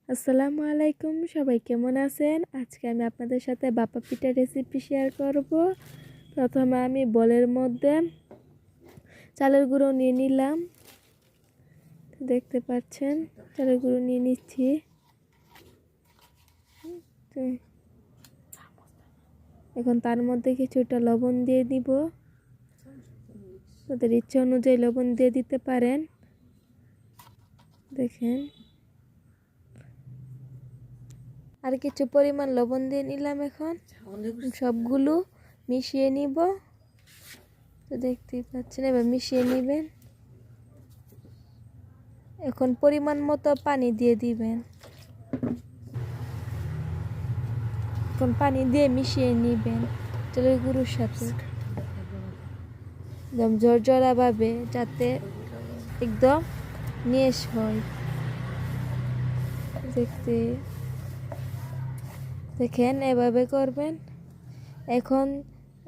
আসসালামু আলাইকুম, সবাই কেমন আছেন? আজকে আমি আপনাদের সাথে ভাপা পিঠা রেসিপি শেয়ার করব। প্রথমে আমি বোলের মধ্যে চালের গুঁড়ো নিয়ে নিলাম, দেখতে পাচ্ছেন চালের গুঁড়ো নিয়ে নিচ্ছি। এখন তার মধ্যে কিছুটা লবণ দিয়ে দিব, তাদের ইচ্ছা অনুযায়ী লবণ দিয়ে দিতে পারেন। দেখেন, আর কিছু পরিমাণ লবণ দিয়ে নিলাম। এখন সবগুলো মিশিয়ে নিব। তো দেখতেই পাচ্ছেন, এবার মিশিয়ে নেবেন। এখন পরিমাণ মতো পানি দিয়ে দিবেন। এখন পানি দিয়ে মিশিয়ে নেবেন চালের গুঁড়োর সাথে একদম ঝরঝরা ভাবে, যাতে একদম মিশ হয়। দেখেন, এভাবে করবেন। এখন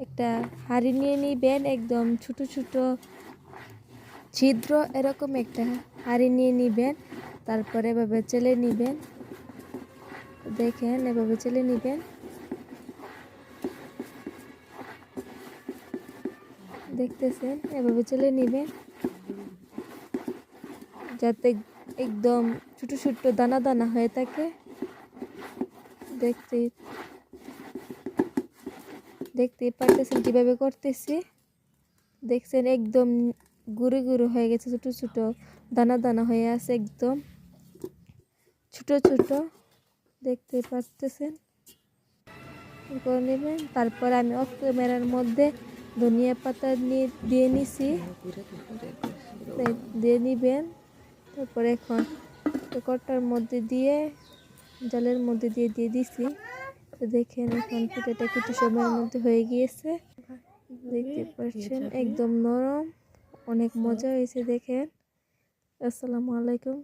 একটা হাঁড়ি নিয়ে নিবেন, একদম ছোট ছোট ছিদ্র এরকম একটা হাঁড়ি নিয়ে নিবেন। তারপরে এভাবে চেলে নিবেন। দেখেন, এভাবে চেলে নিবেন। দেখতেছেন, এভাবে চেলে নিবেন যাতে একদম ছোট ছোট দানা দানা হয়ে থাকে। দেখতেই পারতেছেন কিভাবে করতেছি। দেখছেন, একদম গুঁড়ো গুঁড়ো হয়ে গেছে, ছোট ছোট দানা দানা হয়ে আছে, একদম ছোট ছোট। দেখতে পারতেছেন, করে নেবেন। তারপর আমি অফ ক্যামেরার মধ্যে ধনিয়া পাতা দিয়ে নিছি, দিয়ে নিবেন। তারপরে এখন কড়াইয়ের মধ্যে দিয়ে জালের মধ্যে দিয়ে দিছি। তো দেখেন, এখন পিঠাটা কিছু সময়ের মধ্যে হয়ে গিয়েছে। দেখতে পাচ্ছেন, একদম নরম, অনেক মজা হয়েছে। দেখেন। আসসালামু আলাইকুম।